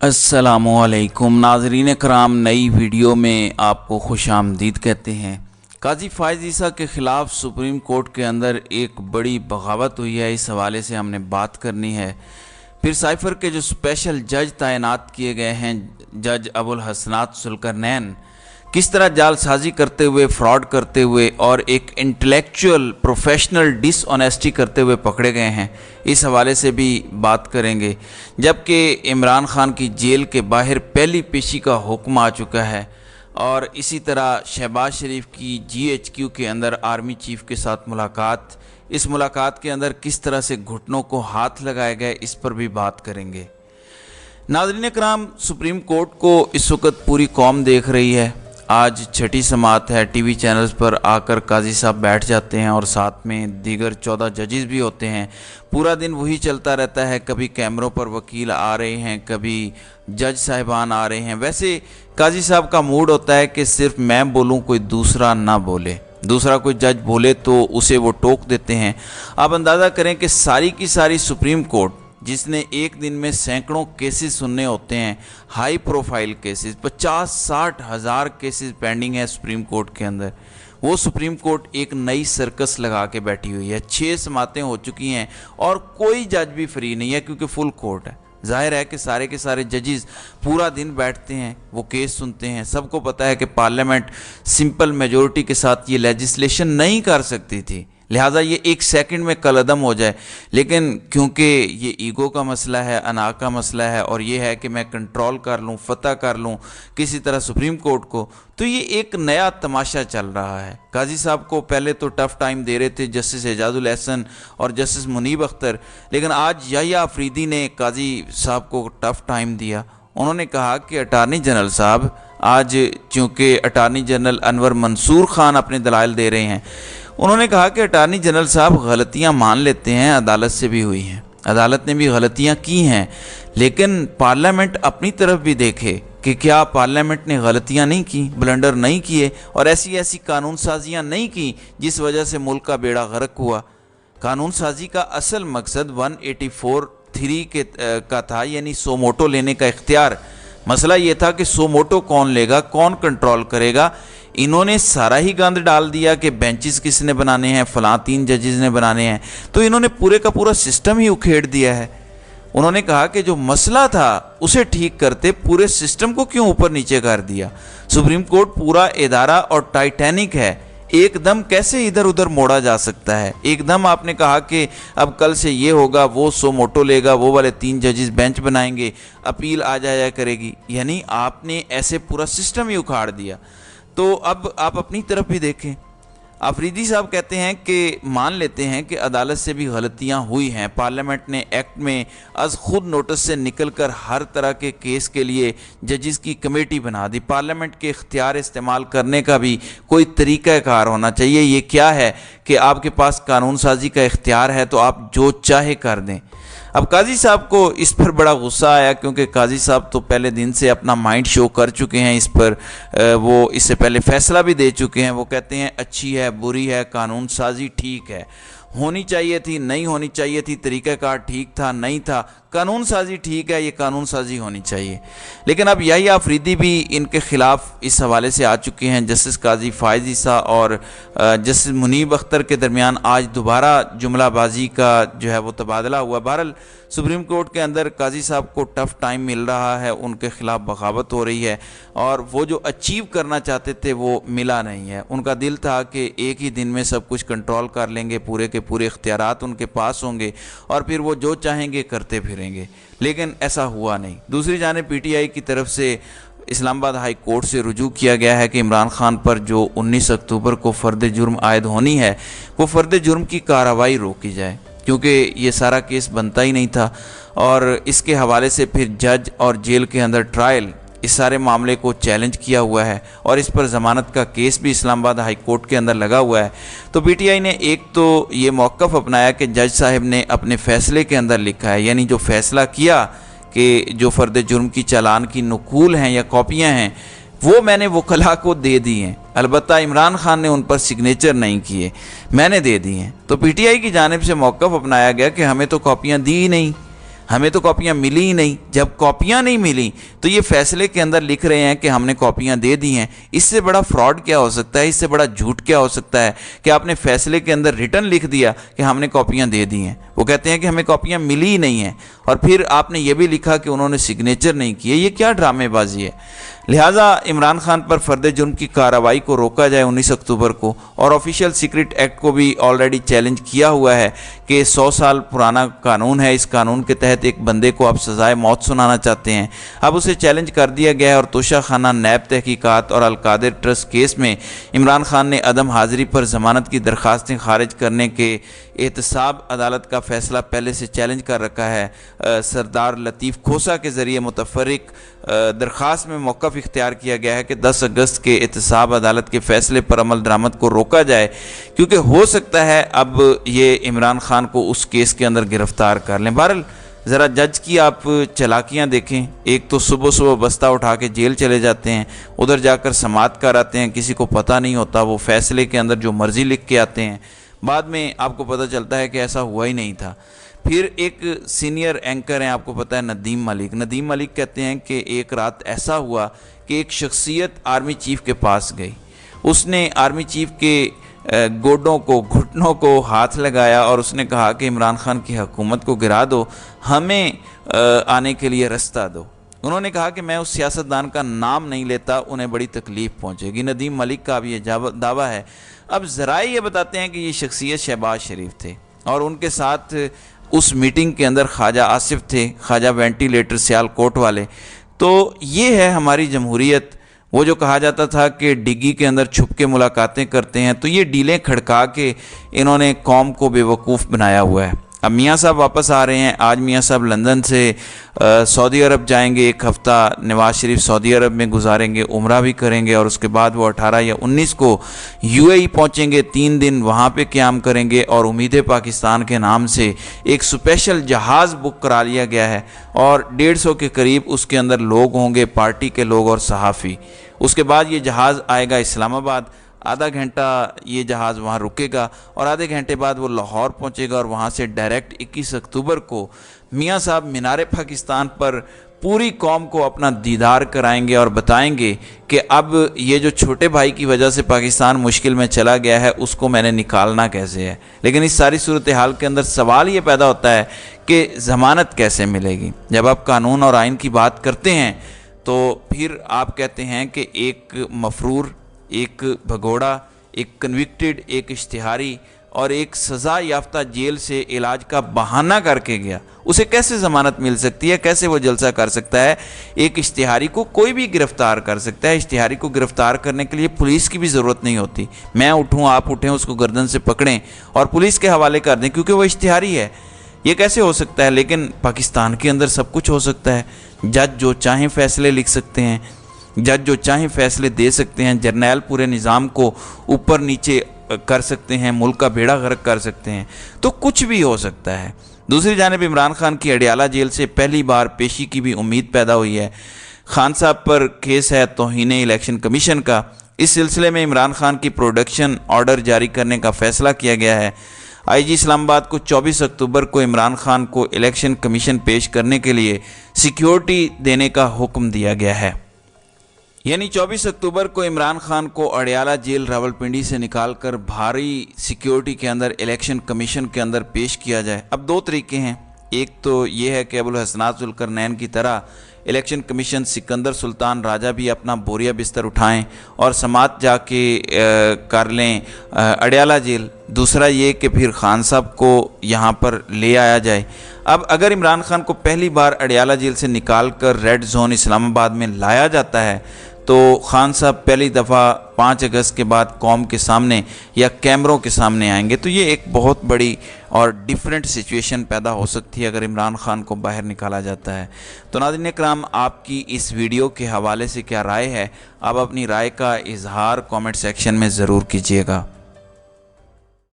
अस्सलामुअलैकुम नाज़रीन कराम, नई वीडियो में आपको खुश आमदीद कहते हैं। काजी फ़ाइज़ ईसा के ख़िलाफ़ सुप्रीम कोर्ट के अंदर एक बड़ी बगावत हुई है, इस हवाले से हमने बात करनी है। फिर साइफ़र के जो स्पेशल जज तैनात किए गए हैं, जज अबुल हसनात सुल्करनैन, किस तरह जालसाजी करते हुए, फ्रॉड करते हुए और एक इंटेलेक्चुअल प्रोफेशनल डिसऑनेस्टी करते हुए पकड़े गए हैं, इस हवाले से भी बात करेंगे। जबकि इमरान खान की जेल के बाहर पहली पेशी का हुक्म आ चुका है और इसी तरह शहबाज शरीफ की GHQ के अंदर आर्मी चीफ के साथ मुलाकात, इस मुलाकात के अंदर किस तरह से घुटनों को हाथ लगाए गए, इस पर भी बात करेंगे। नाज़रीन कराम, सुप्रीम कोर्ट को इस वक्त पूरी कौम देख रही है। आज छठी समात है, टीवी चैनल्स पर आकर काजी साहब बैठ जाते हैं और साथ में दीगर 14 जजेस भी होते हैं। पूरा दिन वही चलता रहता है, कभी कैमरों पर वकील आ रहे हैं, कभी जज साहिबान आ रहे हैं। वैसे काजी साहब का मूड होता है कि सिर्फ मैं बोलूं, कोई दूसरा ना बोले। दूसरा कोई जज बोले तो उसे वो टोक देते हैं। आप अंदाज़ा करें कि सारी की सारी सुप्रीम कोर्ट, जिसने एक दिन में सैकड़ों केसेस सुनने होते हैं, हाई प्रोफाइल केसेस, 50-60 हज़ार केसेस पेंडिंग है सुप्रीम कोर्ट के अंदर, वो सुप्रीम कोर्ट एक नई सर्कस लगा के बैठी हुई है। 6 समातें हो चुकी हैं और कोई जज भी फ्री नहीं है, क्योंकि फुल कोर्ट है। जाहिर है कि सारे के सारे जजेस पूरा दिन बैठते हैं, वो केस सुनते हैं। सबको पता है कि पार्लियामेंट सिंपल मेजॉरिटी के साथ ये लेजिस्लेशन नहीं कर सकती थी, लिहाजा ये एक सेकंड में कलअदम हो जाए। लेकिन क्योंकि ये ईगो का मसला है, अना का मसला है, और ये है कि मैं कंट्रोल कर लूँ, फतह कर लूँ किसी तरह सुप्रीम कोर्ट को, तो ये एक नया तमाशा चल रहा है। काजी साहब को पहले तो टफ़ टाइम दे रहे थे जस्टिस एजाजुल एहसन और जस्टिस मुनीब अख्तर, लेकिन आज याहिया अफरीदी ने काजी साहब को टफ़ टाइम दिया। उन्होंने कहा कि अटार्नी जनरल साहब, आज चूँकि अटार्नी जनरल अनवर मंसूर खान अपने दलाइल दे रहे हैं, उन्होंने कहा कि अटार्नी जनरल साहब गलतियां मान लेते हैं, अदालत से भी हुई हैं, अदालत ने भी गलतियां की हैं, लेकिन पार्लियामेंट अपनी तरफ भी देखे कि क्या पार्लियामेंट ने गलतियां नहीं की, ब्लंडर नहीं किए और ऐसी ऐसी कानून साजियाँ नहीं की जिस वजह से मुल्क का बेड़ा गर्क हुआ। कानून साजी का असल मकसद 184(3) का था, यानी सोमोटो लेने का इख्तियार। मसला ये था कि सोमोटो कौन लेगा, कौन कंट्रोल करेगा। इन्होंने सारा ही गंद डाल दिया कि बेंचेस किसने बनाने हैं, फलां 3 जजेस ने बनाने हैं, तो इन्होंने पूरे का पूरा सिस्टम ही उखेड़ दिया है। उन्होंने कहा कि जो मसला था उसे ठीक करते, पूरे सिस्टम को क्यों ऊपर नीचे कर दिया। सुप्रीम कोर्ट पूरा इदारा और टाइटैनिक है, एकदम कैसे इधर उधर मोड़ा जा सकता है। एकदम आपने कहा कि अब कल से ये होगा, वो सोमोटो लेगा, वो वाले 3 जजेस बेंच बनाएंगे, अपील आ जाया करेगी, यानी आपने ऐसे पूरा सिस्टम ही उखाड़ दिया। तो अब आप अपनी तरफ भी देखें। अफरीदी साहब कहते हैं कि मान लेते हैं कि अदालत से भी गलतियां हुई हैं, पार्लियामेंट ने एक्ट में अज खुद नोटिस से निकलकर हर तरह के केस के लिए जजेस की कमेटी बना दी। पार्लियामेंट के इख्तियार इस्तेमाल करने का भी कोई तरीक़ाकार होना चाहिए। ये क्या है कि आपके पास कानून साजी का इख्तियार है तो आप जो चाहे कर दें। अब काजी साहब को इस पर बड़ा गुस्सा आया, क्योंकि काजी साहब तो पहले दिन से अपना माइंड शो कर चुके हैं इस पर। वो इससे पहले फैसला भी दे चुके हैं। वो कहते हैं अच्छी है, बुरी है, कानून साजी ठीक है, होनी चाहिए थी, नहीं होनी चाहिए थी, तरीक़ाकार ठीक था, नहीं था, कानून साजी ठीक है, ये कानून साजी होनी चाहिए। लेकिन अब याहिया अफरीदी भी इनके ख़िलाफ़ इस हवाले से आ चुके हैं। जस्टिस काजी फ़ाइज़ ईसा और जस्टिस मुनीब अख्तर के दरमियान आज दोबारा जुमलाबाजी का जो है वो तबादला हुआ। बहरहाल सुप्रीम कोर्ट के अंदर काजी साहब को टफ़ टाइम मिल रहा है, उनके ख़िलाफ़ बगावत हो रही है और वो जो अचीव करना चाहते थे वो मिला नहीं है। उनका दिल था कि एक ही दिन में सब कुछ कंट्रोल कर लेंगे, पूरे के पूरे इख्तियारात उनके पास होंगे और फिर वो जो चाहेंगे करते फिरेंगे, लेकिन ऐसा हुआ नहीं। दूसरी जानिब PTI की तरफ से इस्लामाबाद हाई कोर्ट से रुजू किया गया है कि इमरान खान पर जो 19 अक्टूबर को फ़र्द जुर्म आयद होनी है, वो फ़र्द जुर्म की कार्रवाई रोकी जाए, क्योंकि ये सारा केस बनता ही नहीं था। और इसके हवाले से फिर जज और जेल के अंदर ट्रायल इस सारे मामले को चैलेंज किया हुआ है और इस पर ज़मानत का केस भी इस्लामाबाद हाई कोर्ट के अंदर लगा हुआ है। तो PTI ने एक तो ये मौक़िफ़ अपनाया कि जज साहब ने अपने फ़ैसले के अंदर लिखा है, यानी जो फ़ैसला किया कि जो फ़र्द जुर्म की चालान की नकूल हैं या कॉपियाँ हैं वो मैंने वकला को दे दी हैं, अलबत्ता इमरान खान ने उन पर सिग्नेचर नहीं किए, मैंने दे दी हैं। तो PTI की जानिब से मौक़िफ़ अपनाया गया कि हमें तो कॉपियाँ दी ही नहीं, ہمیں تو کاپیاں ملی ہی نہیں۔ جب کاپیاں نہیں ملی تو یہ فیصلے کے اندر لکھ رہے ہیں کہ ہم نے کاپیاں دے دی ہیں۔ اس سے بڑا فراڈ کیا ہو سکتا ہے، اس سے بڑا جھوٹ کیا ہو سکتا ہے کہ آپ نے فیصلے کے اندر ریٹن لکھ دیا کہ ہم نے کاپیاں دے دی ہیں۔ وہ کہتے ہیں کہ ہمیں کاپیاں ملی ہی نہیں ہیں، اور پھر آپ نے یہ بھی لکھا کہ انہوں نے سگنیچر نہیں کیے۔ یہ کیا ڈرامے بازی ہے؟ لہٰذا عمران خان پر فرد جرم کی کارروائی کو روکا جائے 19 اکتوبر کو، اور آفیشیل سیکرٹ ایکٹ کو بھی آلریڈی چیلنج کیا ہوا ہے کہ 100 سال پرانا قانون ہے، اس قانون کے تحت ایک بندے کو آپ سزائے موت سنانا چاہتے ہیں۔ اب اسے چیلنج کر دیا گیا ہے، اور توشہ خانہ نیب تحقیقات اور القادر ٹرسٹ کیس میں عمران خان نے عدم حاضری پر ضمانت کی درخواستیں خارج کرنے کے احتساب عدالت کا فیصلہ پہلے سے چیلنج کر رکھا ہے۔ سردار لطیف کھوسہ کے ذریعے متفرق درخواست میں موقف اختیار کیا گیا ہے کہ 10 اگست کے احتساب عدالت کے فیصلے پر عمل درآمد کو روکا جائے، کیونکہ ہو سکتا ہے اب یہ عمران خان کو اس کیس کے اندر گرفتار کر لیں۔ بہرحال ذرا جج کی آپ چالاکیاں دیکھیں، ایک تو صبح صبح بستہ اٹھا کے جیل چلے جاتے ہیں، ادھر جا کر سماعت کراتے ہیں، کسی کو پتہ نہیں ہوتا، وہ فیصلے کے اندر جو مرضی لکھ کے آتے ہیں، بعد میں آپ کو پتہ چلتا ہے کہ ایسا ہوا ہی نہیں تھا۔ پھر ایک سینئر اینکر ہیں، آپ کو پتہ ہے، ندیم ملک کہتے ہیں کہ ایک رات ایسا ہوا کہ ایک شخصیت آرمی چیف کے پاس گئی، اس نے آرمی چیف کے گوڈوں کو، گھٹنوں کو ہاتھ لگایا، اور اس نے کہا کہ عمران خان کی حکومت کو گرا دو، ہمیں آنے کے لیے رستہ دو۔ انہوں نے کہا کہ میں اس سیاستدان کا نام نہیں لیتا، انہیں بڑی تکلیف پہنچے گی۔ ندیم ملک کا بھی یہ دعویٰ ہے۔ اب ذرائع یہ بتاتے ہیں کہ یہ شخصیت شہباز شریف تھے، اور ان کے ساتھ اس میٹنگ کے اندر خواجہ آصف تھے، خواجہ وینٹیلیٹر سیال کوٹ والے۔ تو یہ ہے ہماری جمہوریت۔ وہ جو کہا جاتا تھا کہ ڈگی کے اندر چھپ کے ملاقاتیں کرتے ہیں، تو یہ ڈیلیں کھڑکا کے انہوں نے قوم کو بے وقوف بنایا ہوا ہے۔ اب میاں صاحب واپس آ رہے ہیں، آج میاں صاحب لندن سے سعودی عرب جائیں گے، ایک ہفتہ نواز شریف سعودی عرب میں گزاریں گے، عمرہ بھی کریں گے، اور اس کے بعد وہ 18 یا 19 کو UAE پہنچیں گے، 3 دن وہاں پہ قیام کریں گے، اور امید پاکستان کے نام سے ایک اسپیشل جہاز بک کرا لیا گیا ہے، اور 150 کے قریب اس کے اندر لوگ ہوں گے، پارٹی کے لوگ اور صحافی۔ اس کے بعد یہ جہاز آئے گا اسلام آباد، آدھا گھنٹہ یہ جہاز وہاں رکے گا، اور آدھے گھنٹے بعد وہ لاہور پہنچے گا، اور وہاں سے ڈائریکٹ 21 اکتوبر کو میاں صاحب مینار پاکستان پر پوری قوم کو اپنا دیدار کرائیں گے، اور بتائیں گے کہ اب یہ جو چھوٹے بھائی کی وجہ سے پاکستان مشکل میں چلا گیا ہے، اس کو میں نے نکالنا کیسے ہے۔ لیکن اس ساری صورتحال کے اندر سوال یہ پیدا ہوتا ہے کہ ضمانت کیسے ملے گی؟ جب آپ قانون اور آئین کی بات کرتے ہیں تو پھر آپ کہتے ہیں کہ ایک مفرور، ایک بھگوڑا، ایک کنوکٹڈ، ایک اشتہاری اور ایک سزا یافتہ جیل سے علاج کا بہانہ کر کے گیا، اسے کیسے ضمانت مل سکتی ہے؟ کیسے وہ جلسہ کر سکتا ہے؟ ایک اشتہاری کو کوئی بھی گرفتار کر سکتا ہے۔ اشتہاری کو گرفتار کرنے کے لیے پولیس کی بھی ضرورت نہیں ہوتی، میں اٹھوں، آپ اٹھیں، اس کو گردن سے پکڑیں اور پولیس کے حوالے کر دیں، کیونکہ وہ اشتہاری ہے۔ یہ کیسے ہو سکتا ہے؟ لیکن پاکستان کے اندر سب کچھ ہو سکتا ہے۔ جج جو چاہیں فیصلے لکھ سکتے ہیں، جج جو چاہیں فیصلے دے سکتے ہیں، جرنیل پورے نظام کو اوپر نیچے کر سکتے ہیں، ملک کا بیڑا غرق کر سکتے ہیں، تو کچھ بھی ہو سکتا ہے۔ دوسری جانب عمران خان کی اڈیالہ جیل سے پہلی بار پیشی کی بھی امید پیدا ہوئی ہے۔ خان صاحب پر کیس ہے توہین الیکشن کمیشن کا۔ اس سلسلے میں عمران خان کی پروڈکشن آرڈر جاری کرنے کا فیصلہ کیا گیا ہے۔ IG اسلام آباد کو 24 اکتوبر کو عمران خان کو الیکشن کمیشن پیش کرنے کے لیے سیکیورٹی دینے کا حکم دیا گیا ہے۔ یعنی 24 اکتوبر کو عمران خان کو اڈیالہ جیل راولپنڈی سے نکال کر بھاری سیکیورٹی کے اندر الیکشن کمیشن کے اندر پیش کیا جائے۔ اب دو طریقے ہیں، ایک تو یہ ہے کہ ابوالحسنات ذوالقرنین کی طرح الیکشن کمیشن سکندر سلطان راجہ بھی اپنا بوریا بستر اٹھائیں اور سماعت جا کے کر لیں اڈیالہ جیل۔ دوسرا یہ کہ پھر خان صاحب کو یہاں پر لے آیا جائے۔ اب اگر عمران خان کو پہلی بار اڈیالہ جیل سے نکال کر ریڈ زون اسلام آباد میں لایا جاتا ہے تو خان صاحب پہلی دفعہ 5 اگست کے بعد قوم کے سامنے یا کیمروں کے سامنے آئیں گے، تو یہ ایک بہت بڑی اور ڈیفرنٹ سچویشن پیدا ہو سکتی ہے اگر عمران خان کو باہر نکالا جاتا ہے۔ تو ناظرین اکرام، آپ کی اس ویڈیو کے حوالے سے کیا رائے ہے؟ آپ اپنی رائے کا اظہار کامنٹ سیکشن میں ضرور کیجیے گا۔